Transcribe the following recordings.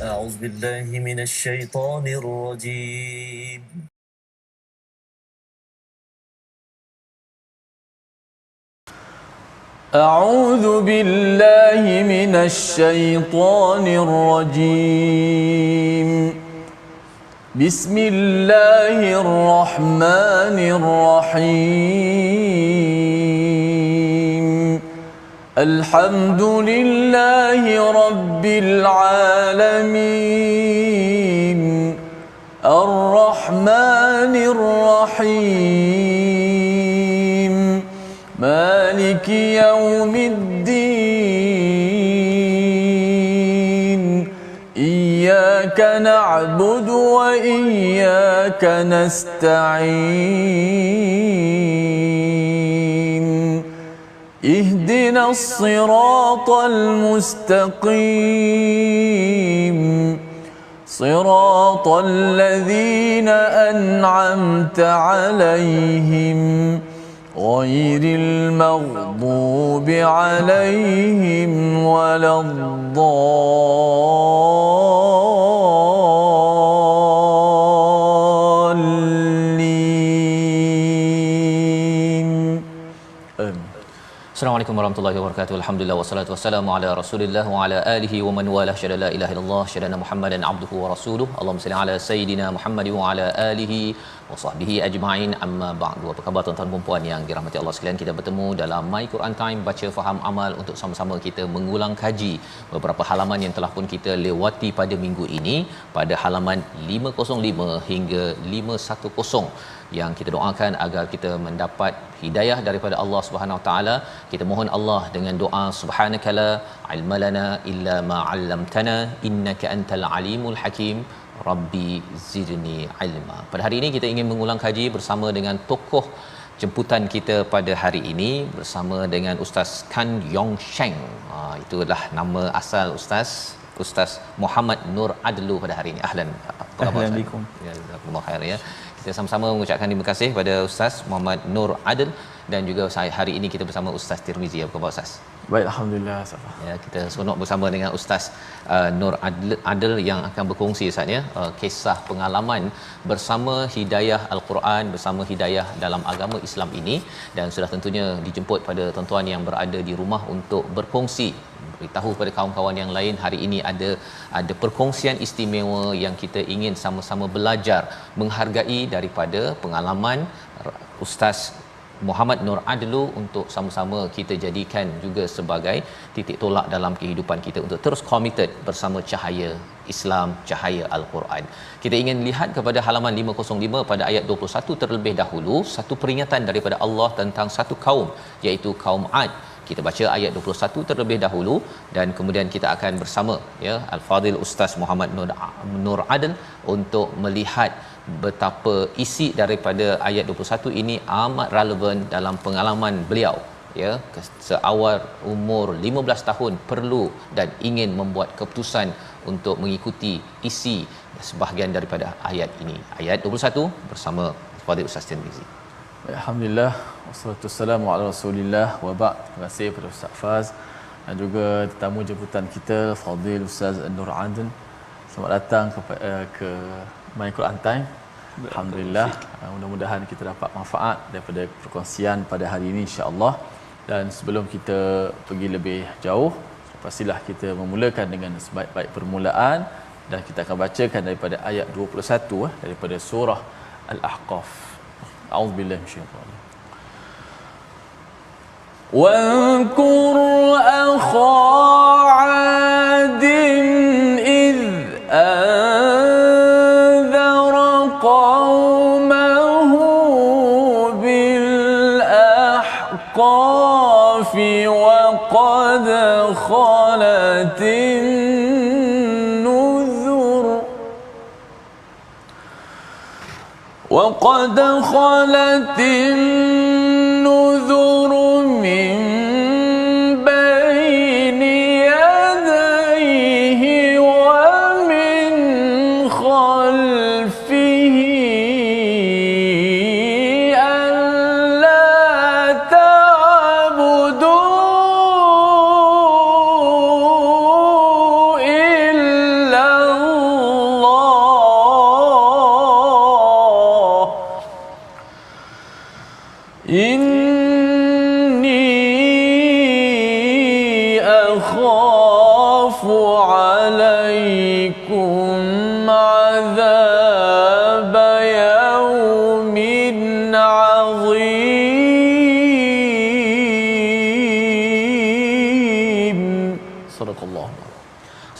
أعوذ بالله من الشيطان الرجيم. أعوذ بالله من الشيطان الرجيم. بسم الله الرحمن الرحيم. الحمد لله رب العالمين. الرحمن الرحيم. مالك يوم الدين. إياك نعبد وإياك نستعين. اهدنا الصراط المستقيم. صراط الذين أنعمت عليهم غير المغضوب عليهم ولا الضالين. Assalamualaikum warahmatullahi wabarakatuh. Alhamdulillah wassalatu wassalamu ala Rasulillah wa ala alihi wa man walah. Syada la ilaha illallah, syada Muhammadan abduhu wa rasuluh. Allahumma salli ala sayidina Muhammad wa ala alihi wa sahbihi ajma'in. Amma ba'du. Apa khabar tuan-tuan dan puan yang dirahmati Allah sekalian? Kita bertemu dalam My Quran Time, baca faham amal, untuk sama-sama kita mengulang kaji beberapa halaman yang telah pun kita lewati pada minggu ini, pada halaman 505 hingga 510, yang kita doakan agar kita mendapat hidayah daripada Allah Subhanahu Wa Taala. Kita mohon Allah dengan doa subhanakala ilmalana illa ma 'allamtana innaka antal alimul hakim rabbi zidni ilma. Pada hari ini kita ingin mengulang kaji bersama dengan tokoh jemputan kita pada hari ini, bersama dengan Ustaz Kan Yong Sheng. Itulah nama asal Ustaz Muhammad Nur Adlu pada hari ini. Ahlan. Apa khabar? Assalamualaikum. Ya, jazakumullah khair ya. Kita sama-sama mengucapkan terima kasih kepada Ustaz Muhammad Nur Adil, dan juga hari ini kita bersama Ustaz Tirmizi. Apa khabar Ustaz? Baik, alhamdulillah Safa. Ya, kita seronok bersama dengan Ustaz Nur Adil yang akan berkongsi Ustaz ya, kisah pengalaman bersama hidayah Al-Quran, bersama hidayah dalam agama Islam ini, dan sudah tentunya dijemput pada tuan-tuan yang berada di rumah untuk berkongsi, beritahu kepada kawan-kawan yang lain. Hari ini ada perkongsian istimewa yang kita ingin sama-sama belajar, menghargai daripada pengalaman Ustaz Muhammad Nur Adlu, untuk sama-sama kita jadikan juga sebagai titik tolak dalam kehidupan kita untuk terus committed bersama cahaya Islam, cahaya Al-Quran. Kita ingin lihat kepada halaman 505 pada ayat 21 terlebih dahulu, satu peringatan daripada Allah tentang satu kaum, iaitu kaum Ad. Kita baca ayat 21 terlebih dahulu, dan kemudian kita akan bersama ya Al-Fadil Ustaz Muhammad Nur Adil untuk melihat betapa isi daripada ayat 21 ini amat relevan dalam pengalaman beliau ya, seawal umur 15 tahun perlu dan ingin membuat keputusan untuk mengikuti isi sebahagian daripada ayat ini. Ayat 21 bersama Fadil Ustaz Tirmizi. Alhamdulillah, wassalatu wassalamu ala Rasulillah wa ba'd. Terima kasih kepada Ustaz Faz dan juga tetamu jemputan kita Fadil Ustaz Nur Adil. Selamat datang ke My Quran Time. Alhamdulillah, mudah-mudahan kita dapat manfaat daripada perkongsian pada hari ini insya-Allah. Dan sebelum kita pergi lebih jauh, pastilah kita memulakan dengan sebaik-baik permulaan, dan kita akan bacakan daripada ayat 21 daripada surah Al-Ahqaf. A'udzubillahi minasyaitanir rajim. واذكر أخا عاد إذ أنذر قومه بالأحقاف وقد خلت النذر النذر من بين يديه ومن خلفه ألا تعبدوا إلا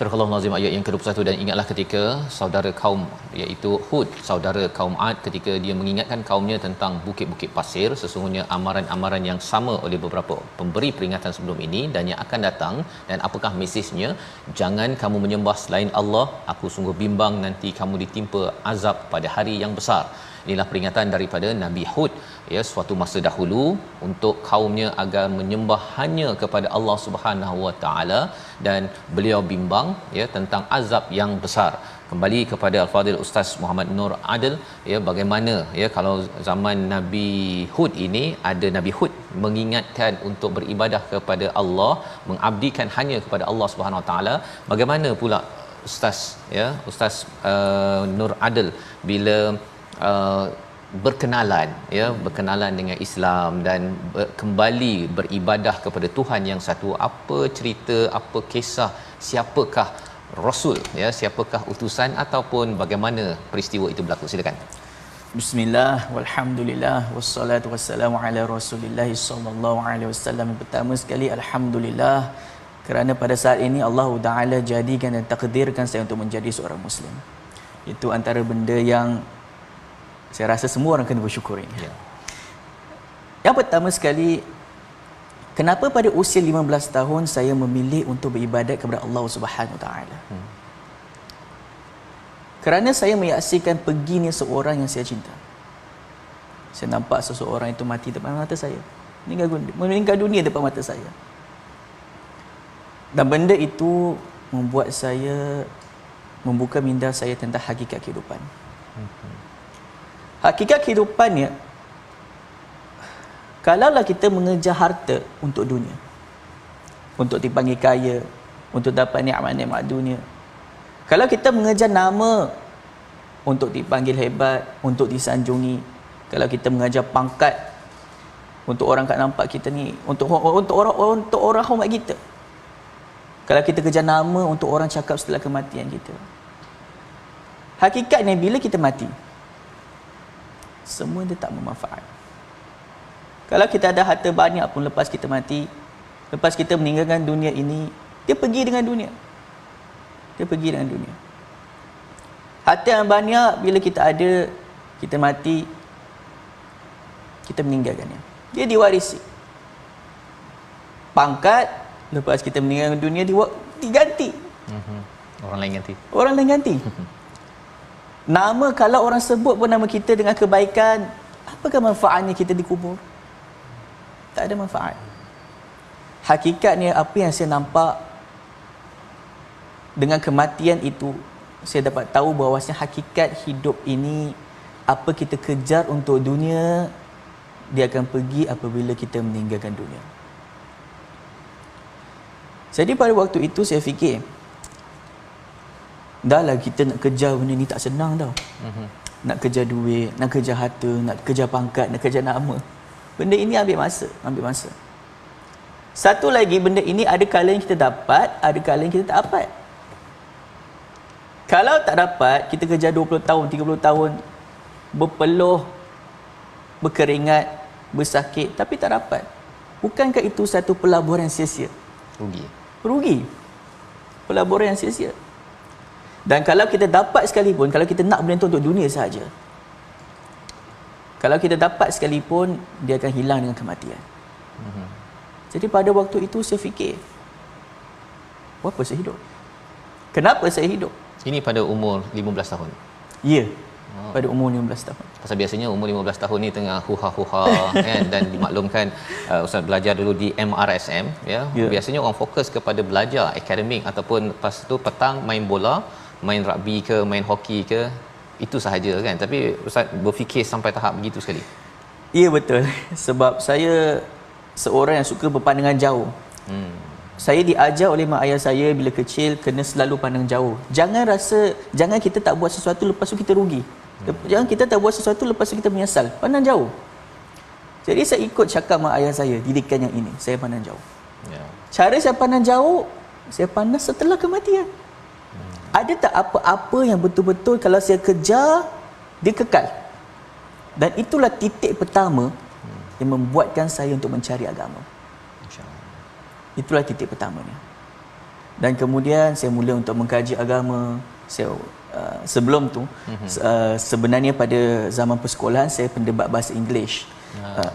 Surah Al-Nazim ayat yang ke-21, dan ingatlah ketika saudara kaum iaitu Hud, saudara kaum Ad, ketika dia mengingatkan kaumnya tentang bukit-bukit pasir, sesungguhnya amaran-amaran yang sama oleh beberapa pemberi peringatan sebelum ini dan yang akan datang. Dan apakah mesejnya? Jangan kamu menyembah selain Allah, aku sungguh bimbang nanti kamu ditimpa azab pada hari yang besar. Inilah peringatan daripada Nabi Hud, ya, suatu masa dahulu untuk kaumnya agar menyembah hanya kepada Allah Subhanahu Wa Taala, dan beliau bimbang, ya, tentang azab yang besar. Kembali kepada Al-Fadhil Ustaz Muhammad Nur Adil, ya, bagaimana, ya, kalau zaman Nabi Hud ini ada Nabi Hud mengingatkan untuk beribadah kepada Allah, mengabdikan hanya kepada Allah Subhanahu Wa Taala, bagaimana pula Ustaz, ya, Ustaz Nur Adil bila berkenalan dengan Islam dan kembali beribadah kepada Tuhan yang satu, apa cerita, apa kisah, siapakah rasul, ya, siapakah utusan ataupun bagaimana peristiwa itu berlaku? Silakan. Bismillah, walhamdulillah, wassalatu wassalamu ala Rasulillah sallallahu alaihi wasallam. Pertama sekali alhamdulillah kerana pada saat ini Allah Taala jadikan dan takdirkan saya untuk menjadi seorang muslim. Itu antara benda yang saya rasa semua orang kena bersyukuri. Ya. Yang pertama sekali, kenapa pada usia 15 tahun saya memilih untuk beribadat kepada Allah Subhanahu Wa Taala? Kerana saya menyaksikan perginya seorang yang saya cinta. Saya nampak seseorang itu mati depan mata saya, meninggal dunia depan mata saya. Dan benda itu membuat saya membuka minda saya tentang hakikat kehidupan. Hakikat kehidupannya, kalaulah kita mengejar harta untuk dunia, untuk dipanggil kaya, untuk dapat nikmat-nikmat dunia, kalau kita mengejar nama untuk dipanggil hebat, untuk disanjungi, kalau kita mengejar pangkat untuk orang kat nampak kita ni, untuk orang hormat kita, kalau kita kejar nama untuk orang cakap setelah kematian kita, hakikatnya bila kita mati, semua dia tak bermanfaat. Kalau kita ada harta banyak pun, lepas kita mati, lepas kita meninggalkan dunia ini, dia pergi dengan dunia. Dia pergi dengan dunia. Harta yang banyak bila kita ada, kita mati, kita meninggalkannya, dia diwarisi. Pangkat, lepas kita meninggalkan dunia, diganti. Orang lain ganti. Orang lain ganti. Nama, kalau orang sebut pun nama kita dengan kebaikan, apakah manfaatnya kita dikubur? Tak ada manfaat. Hakikatnya apa yang saya nampak dengan kematian itu, saya dapat tahu bahawasanya hakikat hidup ini, apa kita kejar untuk dunia, dia akan pergi apabila kita meninggalkan dunia. Jadi pada waktu itu saya fikir, dah lah, kita nak kejar benda ni tak senang tau. Nak kejar duit, nak kejar harta, nak kejar pangkat, nak kejar nama, benda ini ambil masa. Satu lagi, benda ini ada kalanya kita dapat, ada kalanya kita tak dapat. Kalau tak dapat, kita kejar 20 tahun, 30 tahun, berpeluh, berkeringat, bersakit, tapi tak dapat. Bukankah itu satu pelaburan sia-sia? Rugi. Pelaburan yang sia-sia. Dan kalau kita dapat sekalipun, kalau kita nak benda itu untuk dunia sahaja, kalau kita dapat sekalipun, dia akan hilang dengan kematian. Jadi pada waktu itu saya fikir, apa saya hidup? Kenapa saya hidup? Ini pada umur 15 tahun? Ya, pada umur 15 tahun. Pasal biasanya umur 15 tahun ni tengah huha-huha kan, dan dimaklumkan Ustaz belajar dulu di MRSM, ya. Biasanya orang fokus kepada belajar akademik, ataupun lepas tu petang main bola, main rugby ke, main hoki ke, itu sahaja kan. Tapi Ustaz berfikir sampai tahap begitu sekali. Ya, betul. Sebab saya seorang yang suka berpandangan jauh. Saya diajar oleh mak ayah saya bila kecil, kena selalu pandang jauh. Jangan kita tak buat sesuatu lepas tu kita rugi. Jangan kita tak buat sesuatu lepas tu kita menyesal. Pandang jauh. Jadi saya ikut cakap mak ayah saya, didikan yang ini, saya pandang jauh. Cara saya pandang jauh, saya pandang setelah kematian. Ada tak apa-apa yang betul-betul kalau saya kejar, dia kekal? Dan itulah titik pertama yang membuatkan saya untuk mencari agama. Itulah titik pertamanya. Dan kemudian saya mula untuk mengkaji agama. Sebelum tu sebenarnya pada zaman persekolahan saya pendebat bahasa Inggeris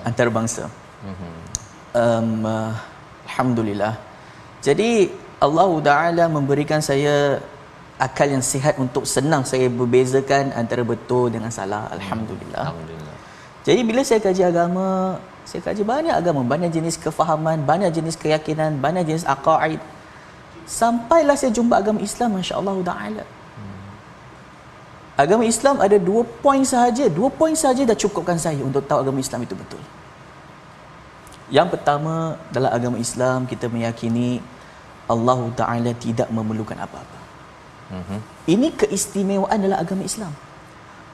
antarabangsa. Alhamdulillah. Jadi Allah Ta'ala memberikan saya akal yang sihat untuk senang saya berbezakan antara betul dengan salah. Alhamdulillah. Alhamdulillah. Jadi bila saya kaji agama, saya kaji banyak agama, banyak jenis kefahaman, banyak jenis keyakinan, banyak jenis aqaid. Sampailah saya jumpa agama Islam, masya-Allah Ta'ala. Agama Islam ada 2 poin sahaja. 2 poin sahaja dah cukupkan saya untuk tahu agama Islam itu betul. Yang pertama, dalam agama Islam kita meyakini Allah Ta'ala tidak memerlukan apa-apa. Ini keistimewaan dalam agama Islam.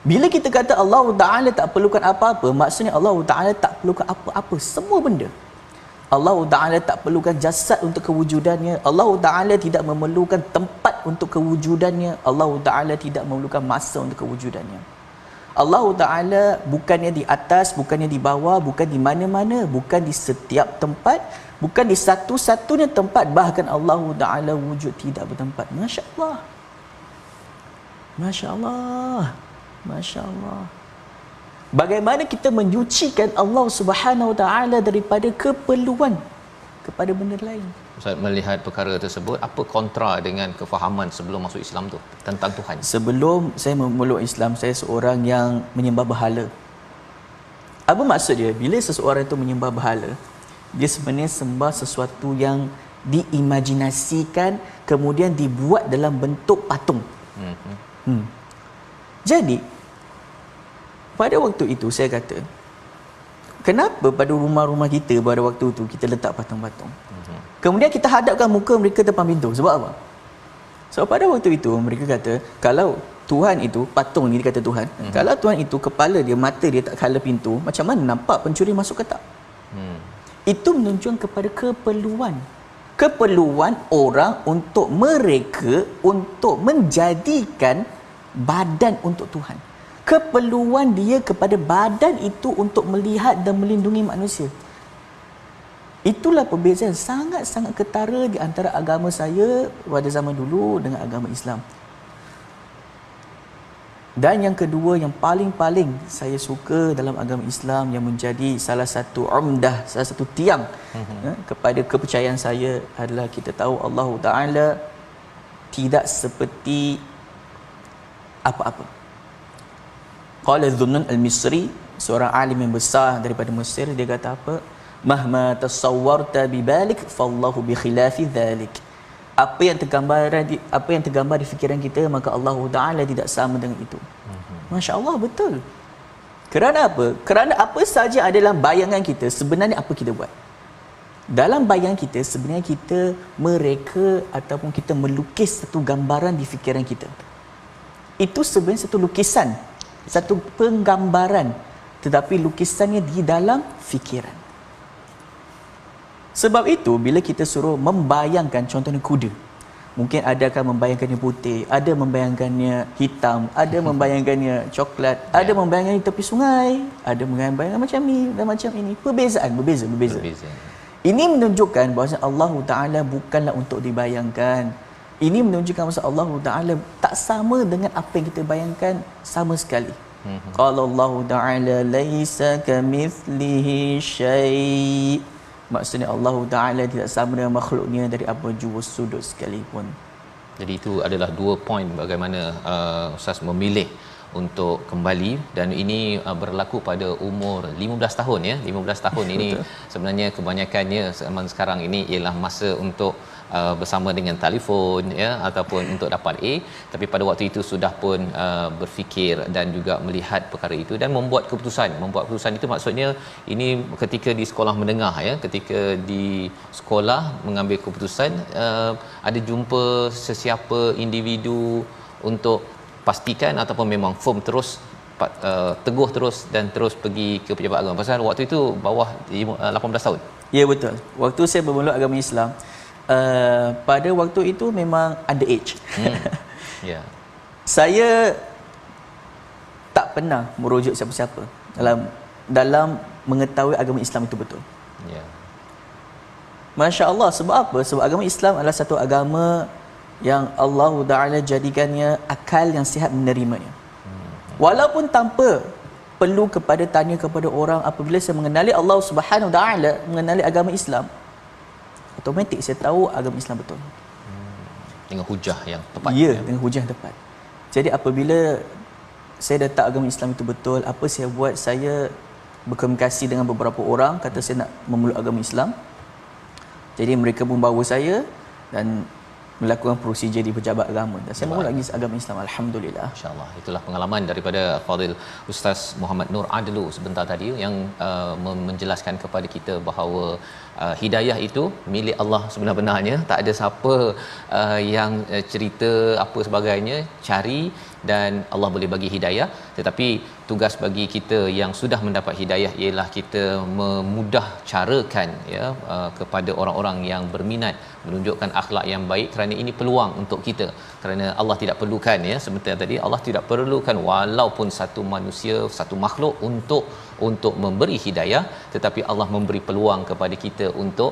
Bila kita kata Allah Ta'ala tak perlukan apa-apa, maksudnya Allah Ta'ala tak perlukan apa-apa, semua benda. Allah Ta'ala tak perlukan jasad untuk kewujudannya. Allah Ta'ala tidak memerlukan tempat untuk kewujudannya. Allah Ta'ala tidak memerlukan masa untuk kewujudannya. Allah Ta'ala bukannya di atas, bukannya di bawah, bukan di mana-mana, bukan di setiap tempat, bukan di satu-satunya tempat, bahkan Allah Ta'ala wujud tidak bertempat. Masya Allah. Masya Allah. Masya Allah. Bagaimana kita menyucikan Allah Subhanahu Wa Ta'ala daripada keperluan kepada benda lain. Ustaz, melihat perkara tersebut, apa kontra dengan kefahaman sebelum masuk Islam tu tentang Tuhan? Sebelum saya memeluk Islam, saya seorang yang menyembah berhala. Apa maksud dia? Bila seseorang itu menyembah berhala, dia sebenarnya sembah sesuatu yang diimajinasikan, kemudian dibuat dalam bentuk patung. Jadi pada waktu itu saya kata, kenapa pada rumah-rumah kita pada waktu itu kita letak patung-patung? Kemudian kita hadapkan muka mereka depan pintu. Sebab apa? Sebab pada waktu itu mereka kata, kalau Tuhan itu, patung ni dia kata Tuhan, kalau Tuhan itu kepala dia, mata dia tak kala pintu, macam mana nampak pencuri masuk ke tak? Itu menunjukkan kepada keperluan orang untuk mereka untuk menjadikan badan untuk Tuhan. Keperluan dia kepada badan itu untuk melihat dan melindungi manusia. Itulah perbezaan sangat-sangat ketara di antara agama saya pada zaman dulu dengan agama Islam. Dan yang kedua, yang paling-paling saya suka dalam agama Islam, yang menjadi salah satu umdah, salah satu tiang kepada kepercayaan saya adalah kita tahu Allah Ta'ala tidak seperti apa-apa. Qala Dhunnun al-Misri, seorang alim yang besar daripada Mesir, dia kata apa? Mahma tasawwarta bibalik fallahu bi khilafi dhalik. Apa yang tergambar di fikiran kita, maka Allah Ta'ala tidak sama dengan itu. Masya-Allah, betul. Kerana apa? Kerana apa saja adalah bayangan kita, sebenarnya apa kita buat? Dalam bayangan kita, sebenarnya kita mereka ataupun kita melukis satu gambaran di fikiran kita. Itu sebenarnya satu lukisan, satu penggambaran, tetapi lukisannya di dalam fikiran. Sebab itu bila kita suruh membayangkan, contohnya kuda, mungkin ada akan membayangkannya putih, ada membayangkannya hitam, ada membayangkannya coklat, ada membayangkannya tepi sungai, ada membayangkan macam ni dan macam ini. Berbeza. Ini menunjukkan bahawa Allah Ta'ala bukanlah untuk dibayangkan. Ini menunjukkan bahawa Allah Ta'ala tak sama dengan apa yang kita bayangkan sama sekali. Qala Allah Ta'ala laisa kamithlihi syai'. Maksudnya Allah Ta'ala tidak sama dengan makhluknya dari apa jua sudut sekalipun. Jadi itu adalah 2 poin bagaimana Ustaz memilih untuk kembali, dan ini berlaku pada umur 15 tahun ya. 15 tahun ini sebenarnya kebanyakannya zaman sekarang ini ialah masa untuk bersama dengan telefon ya, ataupun untuk dapat A, tapi pada waktu itu sudah pun berfikir dan juga melihat perkara itu dan membuat keputusan itu. Maksudnya ini ketika di sekolah menengah ya, ketika di sekolah mengambil keputusan, ada jumpa sesiapa individu untuk pastikan ataupun memang firm terus, teguh terus dan terus pergi ke pejabat agama? Pasal waktu itu bawah 18 tahun. Ya, betul. Waktu saya bermula agama Islam, pada waktu itu memang underage. Saya tak pernah merujuk siapa-siapa dalam mengetahui agama Islam itu betul. Masya Allah. Sebab apa? Sebab agama Islam adalah satu agama yang Allah Ta'ala jadikannya akal yang sihat menerimanya. Walaupun tanpa perlu kepada tanya kepada orang, apabila saya mengenali Allah Subhanahu Wa Ta'ala, mengenali agama Islam, automatik saya tahu agama Islam betul. Dengan hujah yang tepat. Ya, dengan hujah yang tepat. Jadi apabila saya dah tahu agama Islam itu betul, apa saya buat? Saya berkomunikasi dengan beberapa orang, kata saya nak memeluk agama Islam. Jadi mereka membawa saya dan melakukan prosedur di pejabat agama, dan saya memeluk lagi agama Islam, alhamdulillah. Masya-Allah. Itulah pengalaman daripada Fadil Ustaz Muhammad Nur Adlu sebentar tadi yang menjelaskan kepada kita bahawa hidayah itu milik Allah sebenar-benarnya. Tak ada siapa yang cerita apa sebagainya, cari dan Allah boleh bagi hidayah. Tetapi tugas bagi kita yang sudah mendapat hidayah ialah kita memudah carakan ya kepada orang-orang yang berminat menunjukkan akhlak yang baik, kerana ini peluang untuk kita. Kerana Allah tidak perlukan, ya seperti tadi, Allah tidak perlukan walaupun satu manusia, satu makhluk untuk memberi hidayah, tetapi Allah memberi peluang kepada kita untuk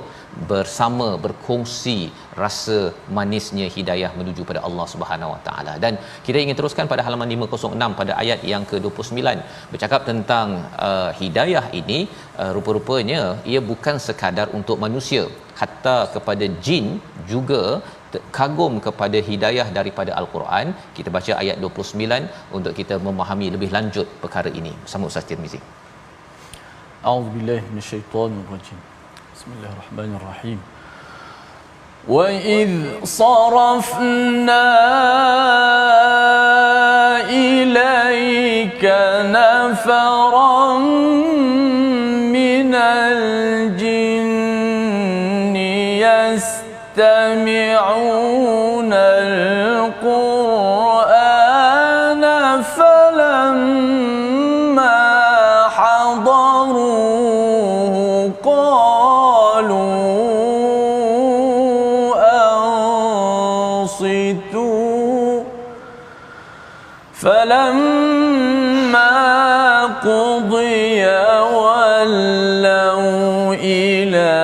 bersama berkongsi rasa manisnya hidayah menuju pada Allah Subhanahu Wa Taala. Dan kita ingin teruskan pada halaman 506 pada ayat yang ke-29 bercakap tentang hidayah ini. Rupa-rupanya ia bukan sekadar untuk manusia, hatta kepada jin juga kagum kepada hidayah daripada Al-Quran. Kita baca ayat 29 untuk kita memahami lebih lanjut perkara ini bersama Ustaz Tirmizi. A'udzubillahi minasyaitonirrajim. Bismillahirrahmanirrahim. Wa idh sarafna ilayka nafaran minal jinni yastami'una al-Qur'ana falamma hadaruhu qalu ansitu falamma qudiya wallaw ila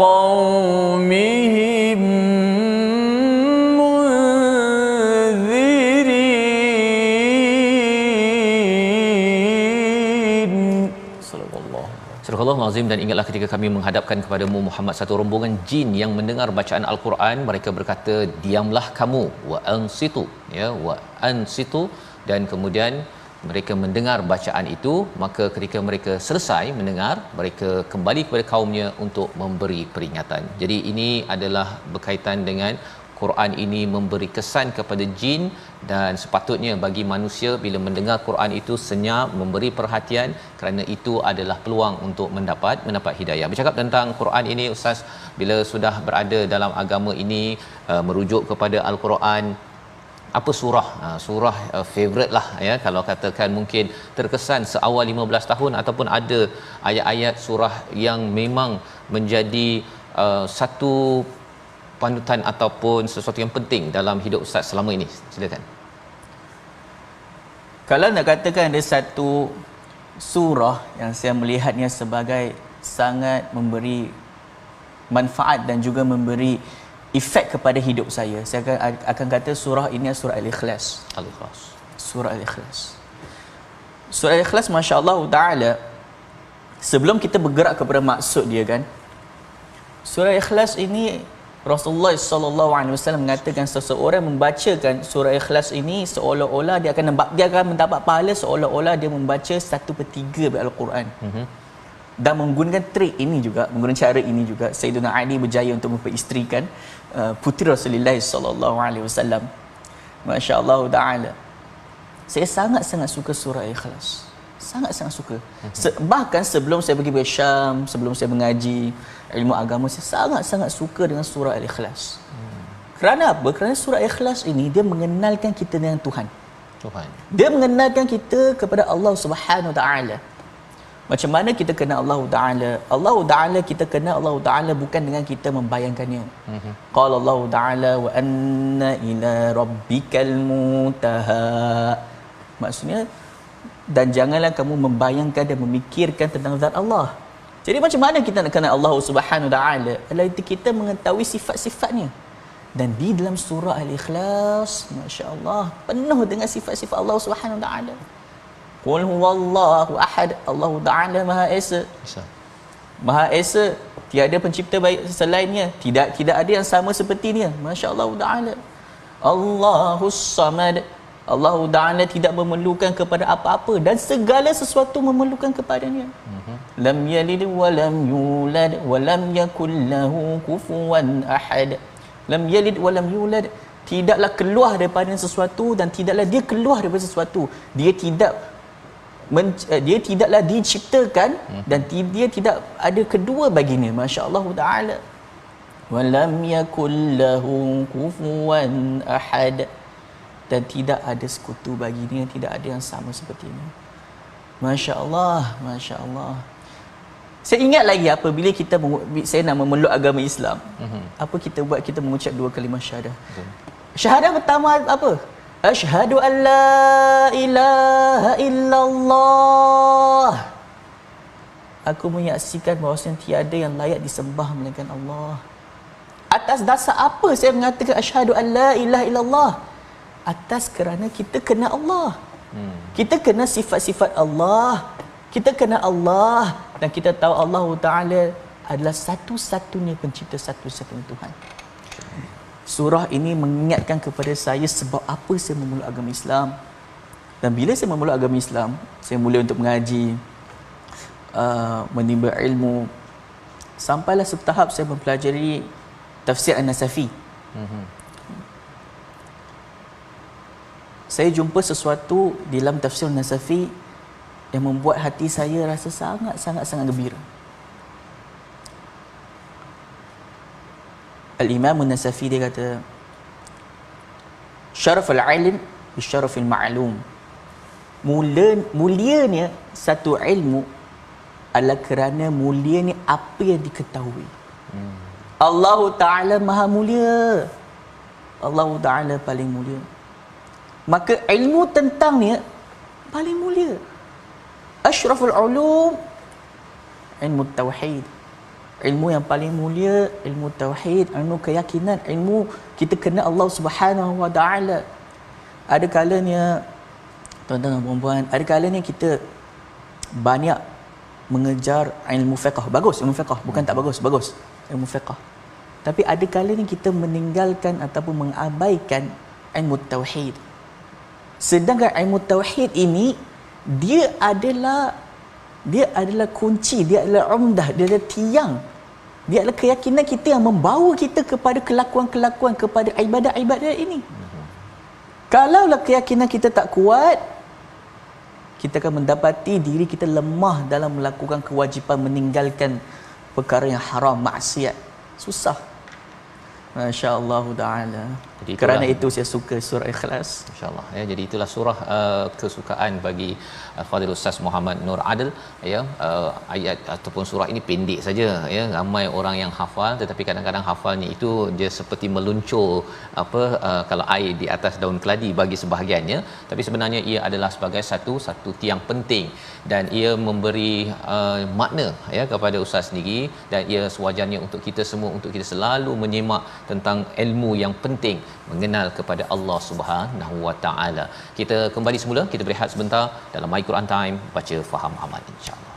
qaumihim munzirin. Surah Al-Azim. Dan ingatlah ketika kami menghadapkan kepadamu Muhammad satu rombongan jin yang mendengar bacaan Al-Quran, mereka berkata, diamlah kamu, wa ansitu, ya, wa ansitu, dan kemudian mereka mendengar bacaan itu. Maka ketika mereka selesai mendengar, mereka kembali kepada kaumnya untuk memberi peringatan. Jadi ini adalah berkaitan dengan Quran ini memberi kesan kepada jin, dan sepatutnya bagi manusia bila mendengar Quran itu senyap, memberi perhatian, kerana itu adalah peluang untuk mendapat hidayah. Bercakap tentang Quran ini, Ustaz, bila sudah berada dalam agama ini, merujuk kepada Al-Quran, apa surah favorite lah, ya, kalau katakan mungkin terkesan seawal 15 tahun, ataupun ada ayat-ayat surah yang memang menjadi satu panutan ataupun sesuatu yang penting dalam hidup Ustaz selama ini? Silakan. Kalau nak katakan ada satu surah yang saya melihatnya sebagai sangat memberi manfaat dan juga memberi efek kepada hidup saya akan kata surah ini adalah surah Al-Ikhlas. Surah Al-Ikhlas. Surah Al-Ikhlas, masya-Allah taala, sebelum kita bergerak kepada maksud dia kan, surah Al-Ikhlas ini Rasulullah sallallahu alaihi wasallam mengatakan seseorang membacakan surah Ikhlas ini seolah-olah dia akan mendapat pahala seolah-olah dia membaca 1/3 Al-Quran. Dan menggunakan trik ini juga, menggunakan cara ini juga, Sayyidina Ali berjaya untuk memperisterikan puteri Rasulullah sallallahu alaihi wasallam. Masya-Allah taala. Saya sangat-sangat suka surah Ikhlas. Sangat-sangat suka. Bahkan sebelum saya pergi ke Syam, sebelum saya mengaji ilmu agama, saya sangat-sangat suka dengan surah Al-Ikhlas. Kerana apa? Kerana surah Al-Ikhlas ini dia mengenalkan kita dengan Tuhan. Dia mengenalkan kita kepada Allah Subhanahu Wa Taala. Macam mana kita kenal Allah Taala? Allah Taala, kita kenal Allah Taala bukan dengan kita membayangkannya. Qala Allah Taala wa anna ila rabbikal muntaha. Maksudnya, dan janganlah kamu membayangkan dan memikirkan tentang zat Allah. Jadi macam mana kita nak kenal Allah Subhanahu Wa Taala? Adalah kita mengetahui sifat-sifatnya. Dan di dalam surah Al-Ikhlas, masya-Allah, penuh dengan sifat-sifat Allah Subhanahu Wa Taala. Qul huwallahu ahad, Allah Taala Maha Esa. Maha Esa, tiada pencipta baik selainnya, tidak ada yang sama sepertinya. Masya-Allah Taala. Allahus Samad, Allah Taala tidak memerlukan kepada apa-apa dan segala sesuatu memerlukan kepadanya. Lam yalid wa lam yulad wa lam yakul lahu kufuwan ahad. Lam yalid wa lam yulad, tidaklah keluar daripada sesuatu dan tidaklah dia keluar daripada sesuatu. Dia tidaklah diciptakan dan dia tidak ada kedua baginya. Masya-Allah Taala. Wa lam yakul lahu kufuwan ahad, dan tidak ada sekutu baginya, tidak ada yang sama sepertinya. Masya-Allah, masya-Allah. Saya ingat lagi apabila saya nak memeluk agama Islam. Apa kita buat? Kita mengucap 2 kalimah syahadah. Syahadah pertama apa? Asyhadu an la ilaha illallah. Aku menyaksikan bahawasanya tiada yang layak disembah melainkan Allah. Atas dasar apa saya mengatakan asyhadu an la ilaha illallah? Atas kerana kita kenal Allah. Kita kenal sifat-sifat Allah. Kita kenal Allah dan kita tahu Allah Ta'ala adalah satu-satunya pencipta, satu-satunya Tuhan. Surah ini mengingatkan kepada saya sebab apa saya memeluk agama Islam. Dan bila saya memeluk agama Islam, saya mula untuk mengaji, menimba ilmu. Sampailah setahap saya mempelajari tafsir An-Nasafi. Saya jumpa sesuatu di dalam tafsir An-Nasafi yang membuat hati saya rasa sangat gembira. Al-Imam An-Nasafi dia kata, syaraful ilm bi syarafil ma'lum. Mulianya satu ilmu adalah kerana mulianya apa yang diketahui. Allah Ta'ala Maha Mulia. Allah Ta'ala paling mulia. Maka ilmu tentangnya paling mulia. Ashraful ulum, ilmu tauhid. Ilmu yang paling mulia, ilmu tauhid, ilmu keyakinan, ilmu kita kenal Allah Subhanahu Wa Taala. Ada kalanya, tuan-tuan dan puan-puan, ada kalanya kita banyak mengejar ilmu fiqh. Bagus ilmu fiqh, bukan tak bagus, bagus ilmu fiqh. Tapi ada kalanya kita meninggalkan ataupun mengabaikan ilmu tauhid. Sedangkan ilmu tauhid ini dia adalah kunci, dia adalah umdah, dia adalah tiang. Dia adalah keyakinan kita yang membawa kita kepada kelakuan-kelakuan, kepada ibadat-ibadat ini. Kalaulah keyakinan kita tak kuat, kita akan mendapati diri kita lemah dalam melakukan kewajipan, meninggalkan perkara yang haram, maksiat. Susah. Masya-Allah Ta'ala. Kerana itu saya suka surah Ikhlas. Masya-Allah ya. Jadi itulah surah kesukaan bagi Fadil Ustaz Muhammad Nur Adil ya. Ayat ataupun surah ini pendek saja ya. Ramai orang yang hafal, tetapi kadang-kadang hafalnya itu dia seperti meluncur kalau air di atas daun keladi bagi sebahagiannya, tapi sebenarnya ia adalah sebagai satu tiang penting dan ia memberi makna ya kepada ustaz sendiri, dan ia sewajarnya untuk kita semua, untuk kita selalu menyimak tentang ilmu yang penting, mengenal kepada Allah Subhanahu Wa Taala. Kita kembali semula, kita berehat sebentar dalam My Quran Time, baca faham amal insya-Allah.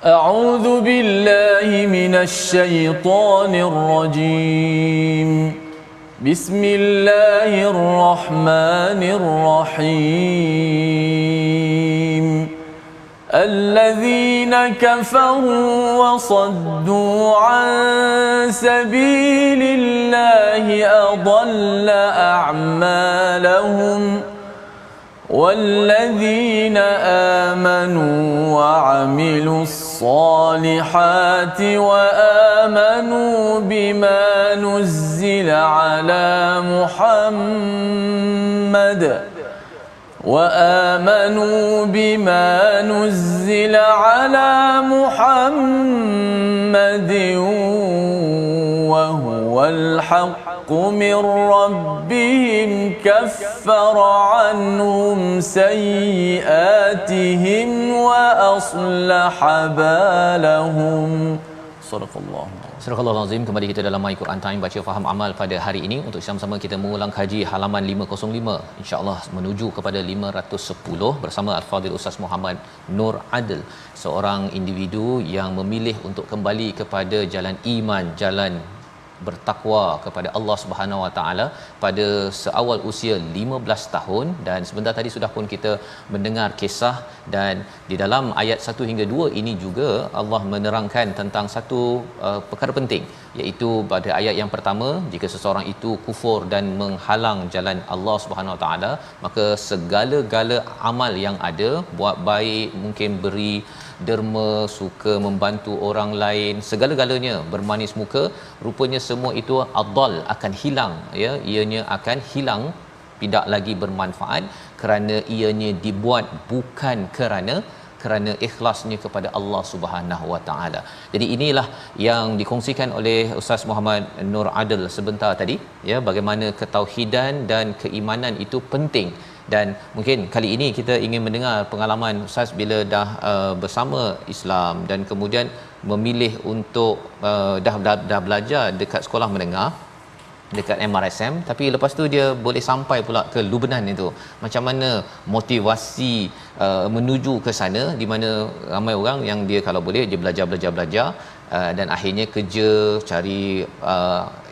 أعوذ بالله من الشيطان الرجيم بسم الله الرحمن الرحيم الذين كفروا وصدوا عن سبيل الله أضل أعمالهم والذين آمنوا وعملوا الصالحات وآمنوا بما نزل على محمد وهو الحق من ربهم كفر عنهم سيئاتهم وأصلح بالهم صدق الله. Surah Al-Azim. Kembali kita dalam My Quran Time baca faham amal pada hari ini untuk sama-sama kita mengulang kaji halaman 505 insya-Allah menuju kepada 510 bersama Al-Fadhil Ustaz Muhammad Nur Adil, seorang individu yang memilih untuk kembali kepada jalan iman, jalan bertakwa kepada Allah Subhanahu Wa Taala pada seawal usia 15 tahun. Dan sebentar tadi sudah pun kita mendengar kisah, dan di dalam ayat 1 hingga 2 ini juga Allah menerangkan tentang satu perkara penting, iaitu pada ayat yang pertama, jika seseorang itu kufur dan menghalang jalan Allah Subhanahu Wa Taala, maka segala-gala amal yang ada, buat baik, mungkin beri derma, suka membantu orang lain, segala-galanya bermanis muka, rupanya semua itu adal, akan hilang, ya, ianya akan hilang, tidak lagi bermanfaat kerana ianya dibuat bukan kerana ikhlasnya kepada Allah Subhanahu Wa Taala. Jadi inilah yang dikongsikan oleh Ustaz Muhammad Nur Adil sebentar tadi, ya, bagaimana ketauhidan dan keimanan itu penting. Dan mungkin kali ini kita ingin mendengar pengalaman Ustaz bila dah bersama Islam dan kemudian memilih untuk dah belajar dekat sekolah menengah dekat MRSM, tapi lepas tu dia boleh sampai pula ke Lubnan itu. Macam mana motivasi menuju ke sana, di mana ramai orang yang dia kalau boleh dia belajar dan akhirnya kerja, cari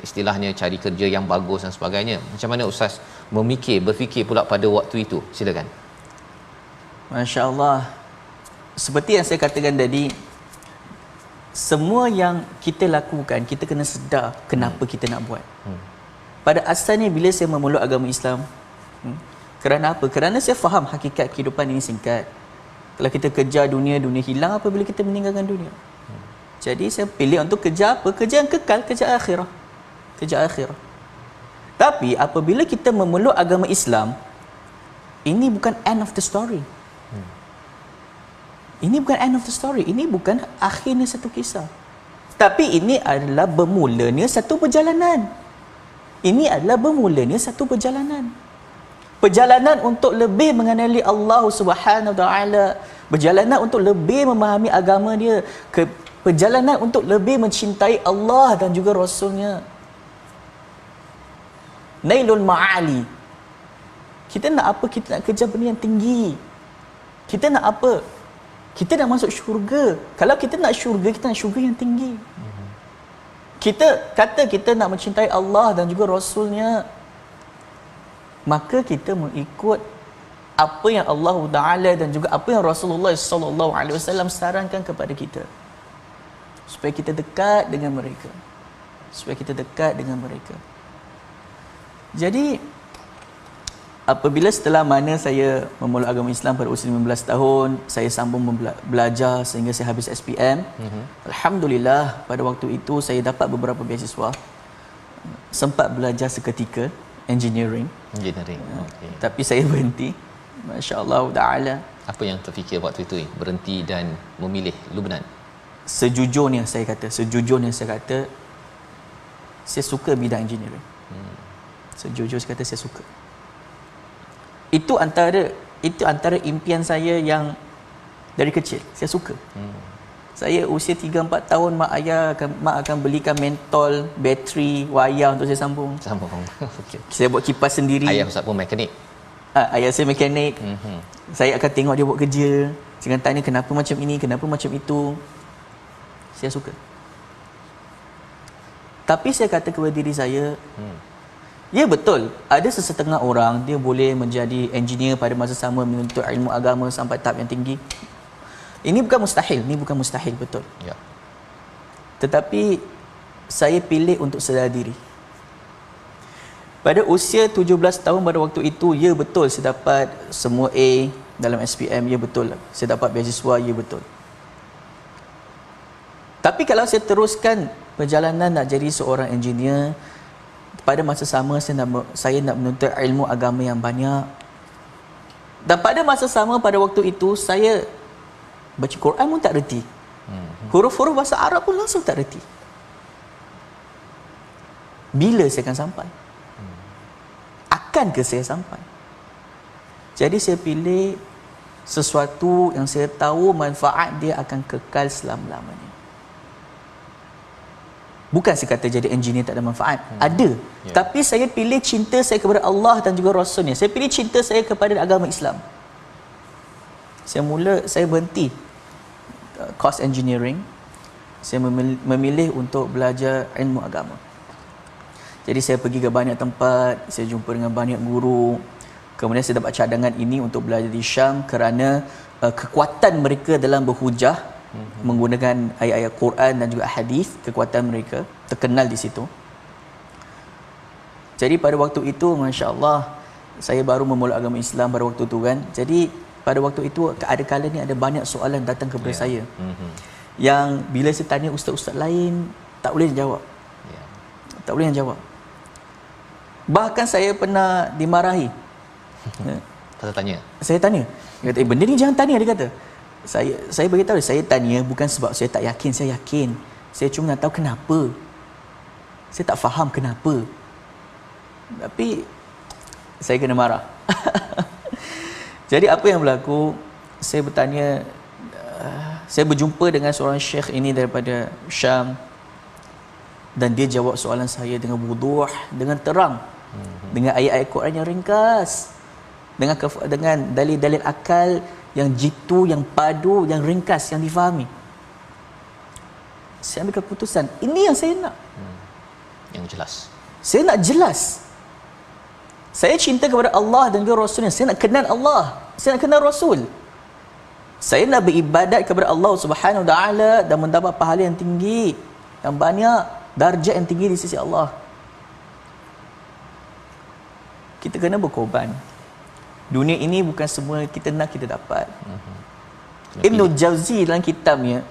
istilahnya cari kerja yang bagus dan sebagainya. Macam mana Ustaz berfikir pula pada waktu itu? Silakan. Masya-Allah. Seperti yang saya katakan tadi, semua yang kita lakukan, kita kena sedar kenapa kita nak buat. Pada asalnya bila saya memeluk agama Islam, kerana apa? Kerana saya faham hakikat kehidupan ini singkat. Kalau kita kejar dunia, dunia hilang apabila kita meninggalkan dunia. Jadi saya pilih untuk kejar apa? Kerja yang kekal, kerja akhirah. Kerja akhirah. Tapi apabila kita memeluk agama Islam, ini bukan end of the story. Ini bukan end of the story. Ini bukan akhirnya satu kisah. Tapi ini adalah bermulanya satu perjalanan. Ini adalah bermulanya satu perjalanan. Perjalanan untuk lebih mengenali Allah Subhanahu Wa Taala, perjalanan untuk lebih memahami agama dia, perjalanan untuk lebih mencintai Allah dan juga Rasulnya. Nailul ma'ali. Kita nak apa? Kita nak kerja benda yang tinggi. Kita nak apa? Kita nak masuk syurga. Kalau kita nak syurga, kita nak syurga yang tinggi. Kita kata kita nak mencintai Allah dan juga Rasulnya, maka kita mengikut apa yang Allah Taala dan juga apa yang Rasulullah sallallahu alaihi wasallam sarankan kepada kita, supaya kita dekat dengan mereka. Jadi apabila setelah mana saya memeluk agama Islam pada usia 15 tahun, saya sambung belajar sehingga saya habis SPM. Alhamdulillah, pada waktu itu saya dapat beberapa beasiswa. Sempat belajar seketika engineering. Okay. Tapi saya berhenti. Masya-Allah taala. Apa yang terfikir waktu itu berhenti dan memilih Lubnan? Sejujurnya saya kata, saya suka bidang engineering. Sejujurnya saya kata saya suka. Itu antara impian saya yang dari kecil saya suka. Saya usia 3-4 tahun mak akan belikan mentol, bateri, wayar untuk saya sambung. Okay. Saya buat kipas sendiri. Ayah Ustaz pun mekanik. Ayah saya mekanik. Saya akan tengok dia buat kerja. Saya akan tanya kenapa macam ini, kenapa macam itu. Saya suka. Tapi saya kata kepada diri saya, Ya betul, ada sesetengah orang dia boleh menjadi engineer pada masa sama menuntut ilmu agama sampai tahap yang tinggi. Ini bukan mustahil, betul. Ya. Tetapi saya pilih untuk sedar diri. Pada usia 17 tahun pada waktu itu, ya betul saya dapat semua A dalam SPM, ya betul. Saya dapat beasiswa, ya betul. Tapi kalau saya teruskan perjalanan nak jadi seorang engineer, pada masa sama saya nak menuntut ilmu agama yang banyak. Dan pada masa sama pada waktu itu saya baca Quran pun tak reti. Huruf-huruf bahasa Arab pun langsung tak reti. Bila saya akan sampai? Akankah saya sampai? Jadi saya pilih sesuatu yang saya tahu manfaat dia akan kekal selama-lamanya. Bukan saya kata jadi engineer tak ada manfaat. Ada. Tapi saya pilih cinta saya kepada Allah dan juga Rasulnya. Saya pilih cinta saya kepada agama Islam. Saya berhenti course engineering. Saya memilih untuk belajar ilmu agama. Jadi saya pergi ke banyak tempat, saya jumpa dengan banyak guru. Kemudian saya dapat cadangan ini untuk belajar di Syam kerana kekuatan mereka dalam berhujah menggunakan ayat-ayat Quran dan juga hadis, kekuatan mereka terkenal di situ. Jadi pada waktu itu, masya-Allah, saya baru memulai agama Islam pada waktu itu kan. Jadi pada waktu itu ada kalanya ada banyak soalan datang kepada saya. Yang bila saya tanya ustaz-ustaz lain tak boleh jawab. Tak boleh jawab. Bahkan saya pernah dimarahi. Pasal tanya. Saya tanya. Dia kata, benda ni jangan tanya, dia kata. Saya beritahu, saya tanya bukan sebab saya tak yakin, saya yakin. Saya cuma nak tahu kenapa. Saya tak faham kenapa. Tapi saya kena marah. Jadi apa yang berlaku? Saya bertanya, saya berjumpa dengan seorang syekh ini daripada Syam, dan dia jawab soalan saya dengan wuduh, dengan terang, dengan ayat-ayat Quran yang ringkas, dengan dalil-dalil akal yang jitu, yang padu, yang ringkas, yang difahami. Saya ambil keputusan, ini yang saya nak. Yang jelas. Saya nak jelas. Saya cinta kepada Allah dan juga Rasulnya. Saya nak kenal Allah, saya nak kenal Rasul. Saya nak beribadat kepada Allah Subhanahu Wa Taala dan mendapat pahala yang tinggi, yang banyak, darjat yang tinggi di sisi Allah. Kita kena berkorban. Dunia ini bukan semua kita nak kita dapat. Ibn Jauzi dalam kitabnya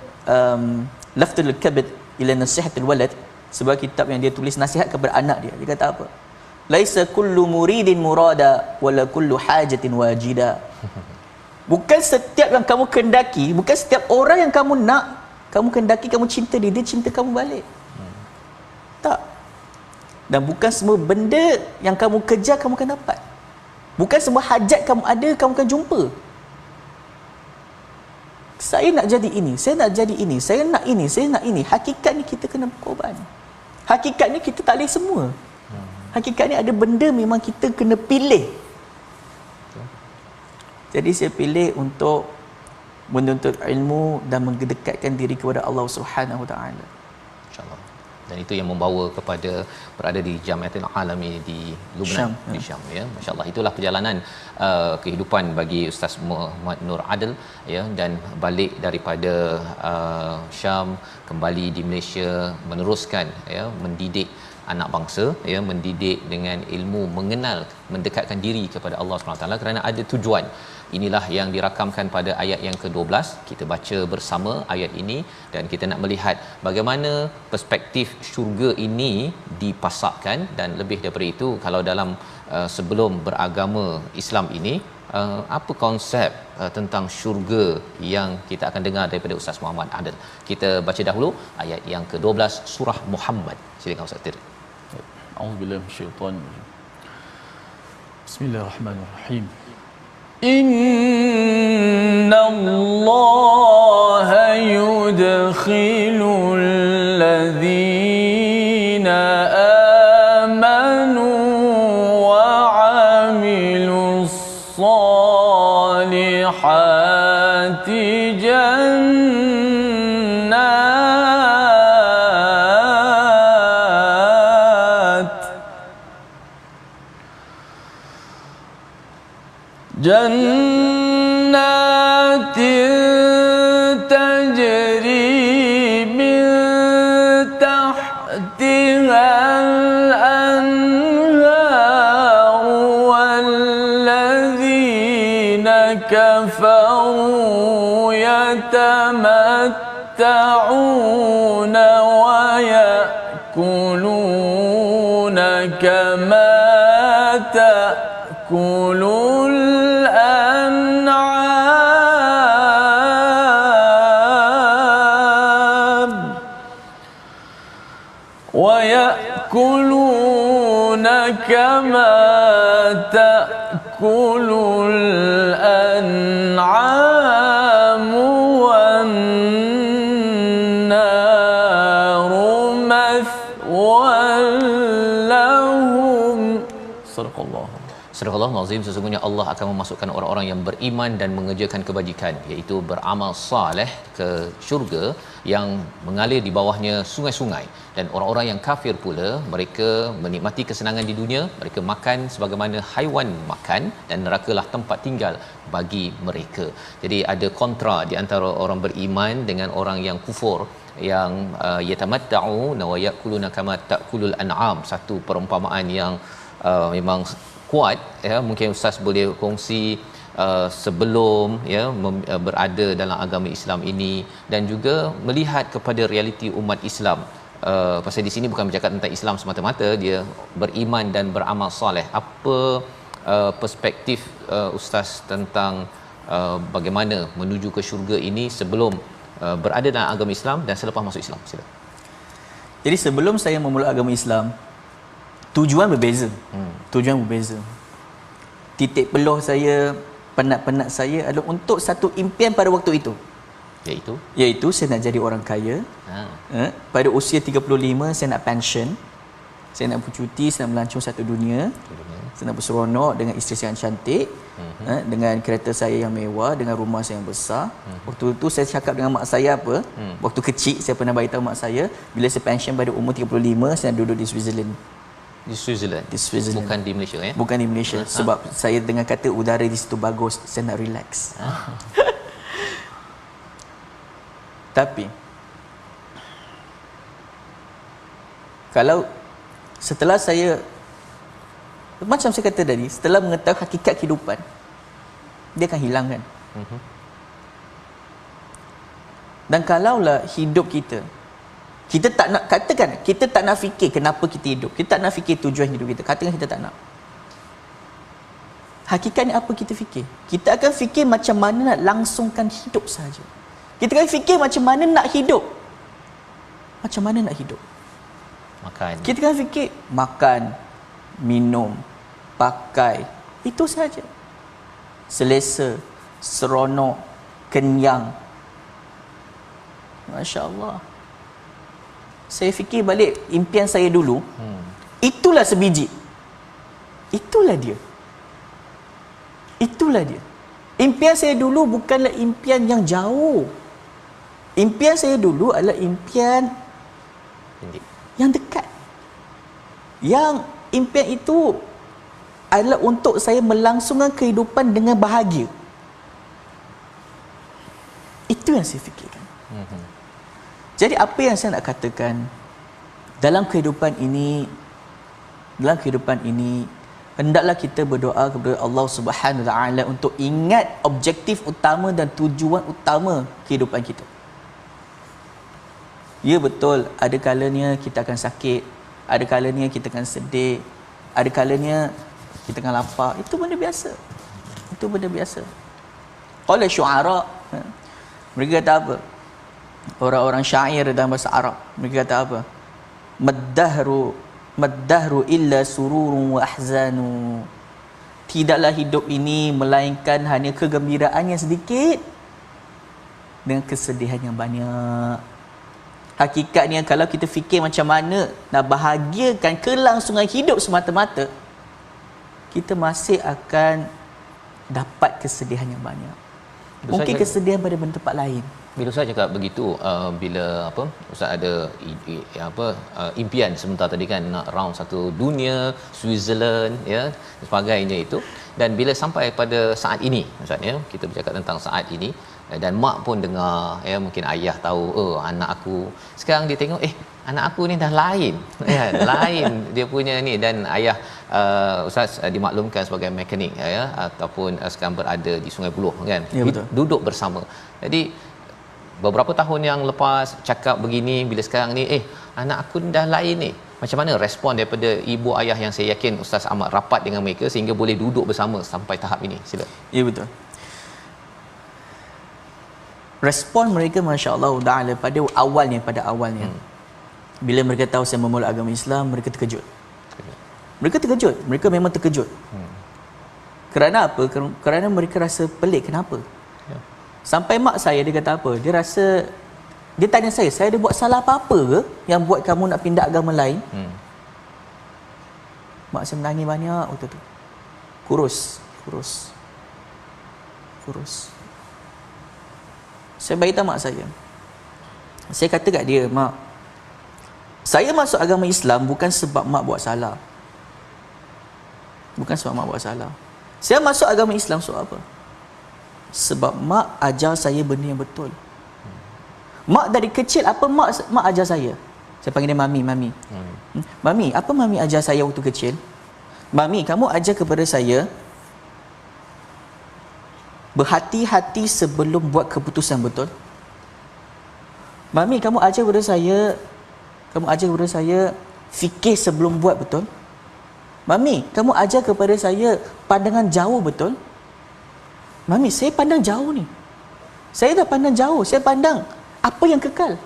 Laftul Kabid ila Nasihatul Walad, sebuah kitab yang dia tulis nasihat kepada anak dia. Dia kata apa? Laisa kullu muridin murada wala kullu hajatin wajida. Bukan setiap yang kamu kendaki, bukan setiap orang yang kamu nak, kamu kendaki, kamu cinta dia, dia cinta kamu balik. Tak. Dan bukan semua benda yang kamu kejar kamu akan dapat. Bukan semua hajat kamu ada kamu akan jumpa. Saya nak jadi ini, saya nak jadi ini, saya nak ini, saya nak ini. Hakikat ni kita kena berkorban. Hakikat ni kita tak boleh semua. Hakikat ni ada benda memang kita kena pilih. Jadi saya pilih untuk menuntut ilmu dan mendekatkan diri kepada Allah Subhanahu Wa Taala. InsyaAllah. Dan itu yang membawa kepada berada di Jamiatul Alami di Lubnan, di Syam, ya. Masya-Allah, itulah perjalanan kehidupan bagi Ustaz Muhammad Nur Adil, ya, dan balik daripada Syam kembali di Malaysia meneruskan, ya, mendidik anak bangsa, ya, mendidik dengan ilmu, mengenal, mendekatkan diri kepada Allah SWT kerana ada tujuan. Inilah yang dirakamkan pada ayat yang ke-12. Kita baca bersama ayat ini dan kita nak melihat bagaimana perspektif syurga ini dipasakkan. Dan lebih daripada itu, kalau dalam sebelum beragama Islam ini, apa konsep tentang syurga yang kita akan dengar daripada Ustaz Muhammad Adil. Kita baca dahulu ayat yang ke-12 surah Muhammad. Silakan Ustaz Tir. A'udzubillahi minasyaitanir rajim. Bismillahirrahmanirrahim. Inna Allah yudkhilul ladzina amanu wa 'amilus salihati jannat جنات تجري من تحتها الأنهار والذين كفروا يتمتعون ويأكلون كما تأكل الأنعام ويأكلون كما تأكل الأنعام والنار مثوى لهم صدق الله. Surah Al-Azim, sesungguhnya Allah akan memasukkan orang-orang yang beriman dan mengerjakan kebajikan, iaitu beramal soleh, ke syurga yang mengalir di bawahnya sungai-sungai. Dan orang-orang yang kafir pula, mereka menikmati kesenangan di dunia, mereka makan sebagaimana haiwan makan, dan nerakalah tempat tinggal bagi mereka. Jadi ada kontra di antara orang beriman dengan orang yang kufur, yang yatamatta'u wa ya'kuluna kama ta'kulul an'am. Satu perumpamaan yang memang kuat, ya. Mungkin ustaz boleh kongsi sebelum berada dalam agama Islam ini, dan juga melihat kepada realiti umat Islam. Pasal di sini bukan bercakap tentang Islam semata-mata, dia beriman dan beramal soleh. Apa perspektif ustaz tentang bagaimana menuju ke syurga ini sebelum berada dalam agama Islam dan selepas masuk Islam? Sila. Jadi sebelum saya memulai agama Islam, tujuan berbeza. Tujuan berbeza. Titik peluh saya, penat-penat saya adalah untuk satu impian pada waktu itu. Iaitu saya nak jadi orang kaya. Pada usia 35 saya nak pension. Saya nak bercuti, saya nak melancong satu dunia. Saya nak berseronok dengan isteri saya yang cantik, dengan kereta saya yang mewah, dengan rumah saya yang besar. Waktu itu saya cakap dengan mak saya apa? Waktu kecil saya pernah beritahu mak saya, bila saya pension pada umur 35 saya nak duduk di Switzerland. Di Switzerland. Bukan di Malaysia, ya? Bukan di Malaysia. Sebab saya dengar kata udara di situ bagus, saya nak relax. Tapi kalau setelah saya, macam saya kata tadi, setelah mengetahui hakikat kehidupan, dia akan hilang, kan? Dan kalaulah hidup kita tak nak, katakan kita tak nak fikir kenapa kita hidup, kita tak nak fikir tujuan hidup kita, katakan kita tak nak, hakikatnya apa kita fikir? Kita akan fikir macam mana nak langsungkan hidup saja. Kita akan fikir macam mana nak hidup. Macam mana nak hidup? Makan. Kita akan fikir makan, minum, pakai, itu saja. Selesa, seronok, kenyang. Masya-Allah. Saya fikir balik impian saya dulu. Itulah sebiji. Itulah dia. Itulah dia. Impian saya dulu bukanlah impian yang jauh. Impian saya dulu adalah impian yang dekat. Yang impian itu adalah untuk saya melangsungkan kehidupan dengan bahagia. Itu yang saya fikirkan. Jadi apa yang saya nak katakan, dalam kehidupan ini hendaklah kita berdoa kepada Allah Subhanahu Wa Taala untuk ingat objektif utama dan tujuan utama kehidupan kita. Ya, betul, ada kalanya kita akan sakit, ada kalanya kita akan sedih, ada kalanya kita akan lapar. Itu benda biasa. Itu benda biasa. Qala syu'ara, mereka kata apa? Orang-orang syair dalam bahasa Arab, mereka kata apa? Maddahru illa sururun wa ahzanu. Tidaklah hidup ini melainkan hanya kegembiraan yang sedikit dengan kesedihan yang banyak. Hakikatnya kalau kita fikir macam mana nak bahagiakan kelangsungan hidup semata-mata, kita masih akan dapat kesedihan yang banyak. Mungkin kesedihan pada tempat lain. Bila saya cakap begitu, bila ustaz ada impian sebentar tadi kan, nak round satu dunia, Switzerland, ya, sebagainya itu. Dan bila sampai pada saat ini Ustaz ya, kita bercakap tentang saat ini, dan mak pun dengar ya, mungkin ayah tahu anak aku sekarang dia tengok anak aku ni dah lain ya, lain dia punya ni. Dan ayah Ustaz dimaklumkan sebagai mekanik ya, ataupun sekarang berada di Sungai Buloh kan, ya, betul. Duduk bersama. Jadi beberapa tahun yang lepas cakap begini, bila sekarang ni anak aku dah lain ni, macam mana respon daripada ibu ayah yang saya yakin Ustaz amat rapat dengan mereka sehingga boleh duduk bersama sampai tahap ini? Sila. Ya, betul. Respon mereka masya-Allah taala pada awalnya bila mereka tahu saya memeluk agama Islam, mereka terkejut. Mereka memang terkejut. Kerana apa? Kerana mereka rasa pelik. Kenapa? Sampai mak saya dia kata apa? Dia tanya saya ada buat salah apa-apa ke yang buat kamu nak pindah agama lain? Mak saya menangis banyak waktu tu. Kurus. Saya beritahu mak saya. Saya kata kat dia, mak, saya masuk agama Islam bukan sebab mak buat salah. Saya masuk agama Islam sebab apa? Sebab mak ajar saya benda yang betul. Mak dari kecil apa mak ajar saya? Saya panggil dia mami. Mami, apa mami ajar saya waktu kecil? Mami, kamu ajar kepada saya berhati-hati sebelum buat keputusan betul. Mami, kamu ajar kepada saya fikir sebelum buat betul. Mami, kamu ajar kepada saya pandangan jauh betul. Mami, saya pandang jauh ni. Saya dah pandang jauh. Saya pandang apa yang kekal.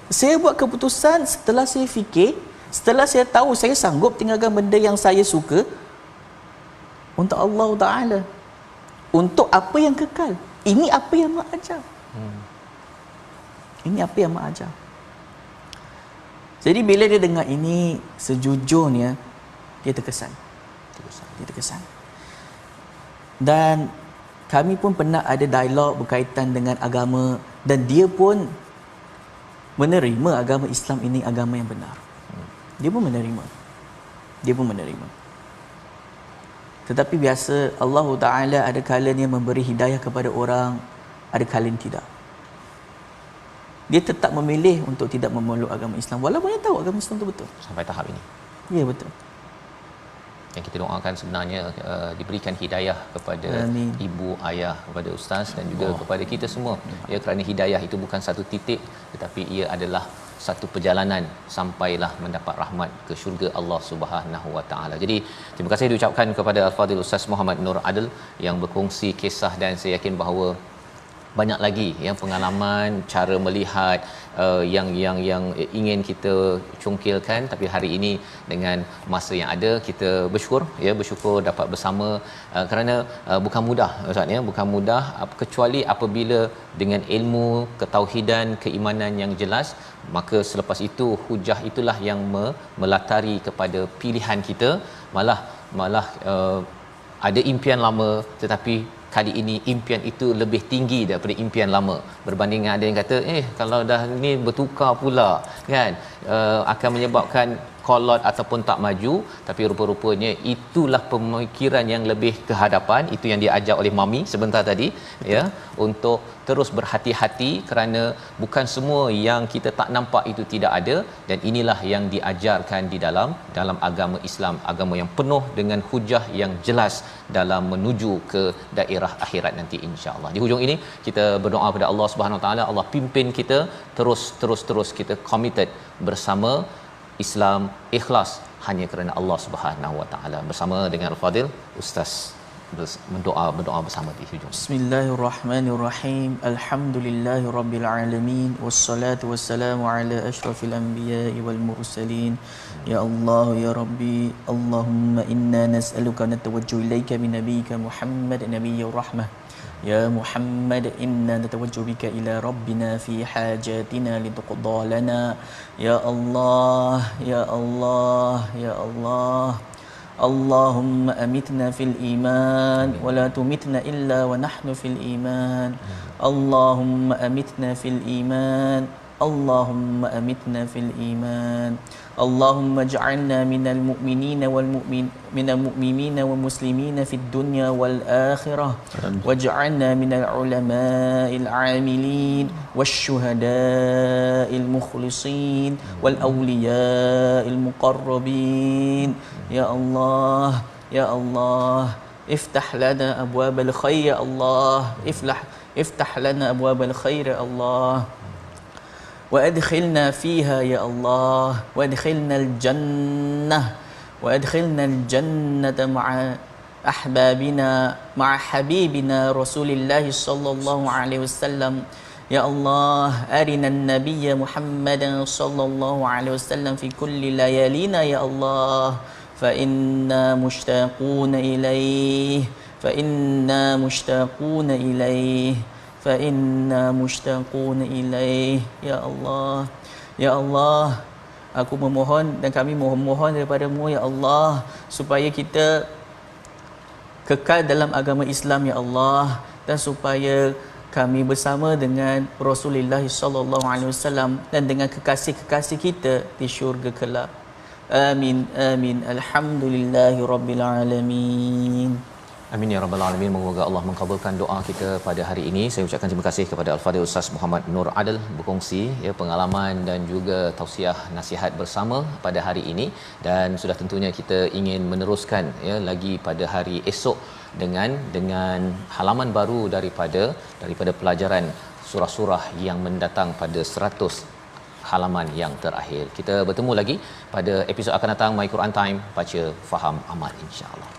Saya buat keputusan setelah saya fikir, setelah saya tahu saya sanggup tinggalkan benda yang saya suka untuk Allah Ta'ala, untuk apa yang kekal. Ini apa yang mak ajar. Jadi bila dia dengar ini, sejujurnya dia terkesan. Dan kami pun pernah ada dialog berkaitan dengan agama, dan dia pun menerima agama Islam ini agama yang benar. Dia pun menerima. Tetapi biasa Allah Ta'ala ada kalanya memberi hidayah kepada orang, ada kalanya tidak. Dia tetap memilih untuk tidak memeluk agama Islam walaupun dia tahu agama Islam itu betul. Sampai tahap ini. Ya, betul. Yang kita doakan sebenarnya diberikan hidayah kepada Amin. ibu, ayah, kepada ustaz dan juga kepada kita semua. Ya, kerana hidayah itu bukan satu titik, tetapi ia adalah satu perjalanan sampailah mendapat rahmat ke syurga Allah Subhanahu Wa Taala. Jadi terima kasih diucapkan kepada Al-Fadhil Ustaz Muhammad Nur Adil yang berkongsi kisah, dan saya yakin bahawa banyak lagi yang pengalaman, cara melihat yang ingin kita congkilkan, tapi hari ini dengan masa yang ada kita bersyukur dapat bersama, kerana bukan mudah Ustaz ya, bukan mudah kecuali apabila dengan ilmu, ketauhidan, keimanan yang jelas, maka selepas itu hujah itulah yang melatari kepada pilihan kita. Malah ada impian lama, tetapi kali ini impian itu lebih tinggi daripada impian lama, berbanding ada yang kata kalau dah ni bertukar pula kan, akan menyebabkan kolot ataupun tak maju. Tapi rupa-rupanya itulah pemikiran yang lebih ke hadapan, itu yang diajar oleh mami sebentar tadi ya, untuk terus berhati-hati, kerana bukan semua yang kita tak nampak itu tidak ada, dan inilah yang diajarkan di dalam agama Islam, agama yang penuh dengan hujah yang jelas dalam menuju ke daerah akhirat nanti insya-Allah. Di hujung ini kita berdoa kepada Allah Subhanahu Wa Taala, Allah pimpin kita terus kita committed bersama Islam, ikhlas hanya kerana Allah Subhanahu Wa Taala. Bersama dengan Al-Fadhil Ustaz berdoa bersama di hujung. Bismillahirrahmanirrahim. Alhamdulillahirabbil alamin, wassalatu wassalamu ala asyrafil anbiya'i wal mursalin. Ya Allah ya Rabbi, Allahumma inna nas'aluka natawajju ilaika bi nabiyyika Muhammad nabiyyir rahmah. Ya Muhammad, inna natawajju bika ila rabbina fi hajatina lituqda lana. Ya Allah, ya Allah, ya Allah. Allahumma amitna fil iman wa la tumitna illa wa nahnu fil iman. Allahumma amitna fil iman اللهم أمتنا في الإيمان اللهم اجعلنا من المؤمنين من المؤمنين والمسلمين في الدنيا والآخرة واجعلنا من العلماء العاملين والشهداء المخلصين والأولياء المقربين يا الله يا الله افتح لنا أبواب الخير يا الله افتح لنا أبواب الخير يا الله وأدخلنا فيها يا الله وأدخلنا الجنة مع أحبابنا مع حبيبنا رسول الله صلى الله عليه وسلم يا الله أرنا النبي محمدا صلى الله عليه وسلم في كل ليالينا يا الله فإنا مشتاقون إليه فإنا مشتاقون إليه يا الله يا الله aku memohon dan kami mohon daripada-Mu ya Allah supaya kita kekal dalam agama Islam ya Allah dan supaya kami bersama dengan Rasulullah sallallahu alaihi wasallam dan dengan kekasih-kekasih kita di syurga kelak. Amin amin. Alhamdulillahirabbil alamin. Amin ya rabbal alamin. Moga Allah mengabulkan doa kita pada hari ini. Saya ucapkan terima kasih kepada Al-Fadhil Ustaz Muhammad Nur Adil berkongsi ya pengalaman dan juga tausiah nasihat bersama pada hari ini, dan sudah tentunya kita ingin meneruskan ya lagi pada hari esok dengan halaman baru daripada pelajaran surah-surah yang mendatang pada 100 halaman yang terakhir. Kita bertemu lagi pada episod akan datang My Quran Time, baca faham amal insya-Allah.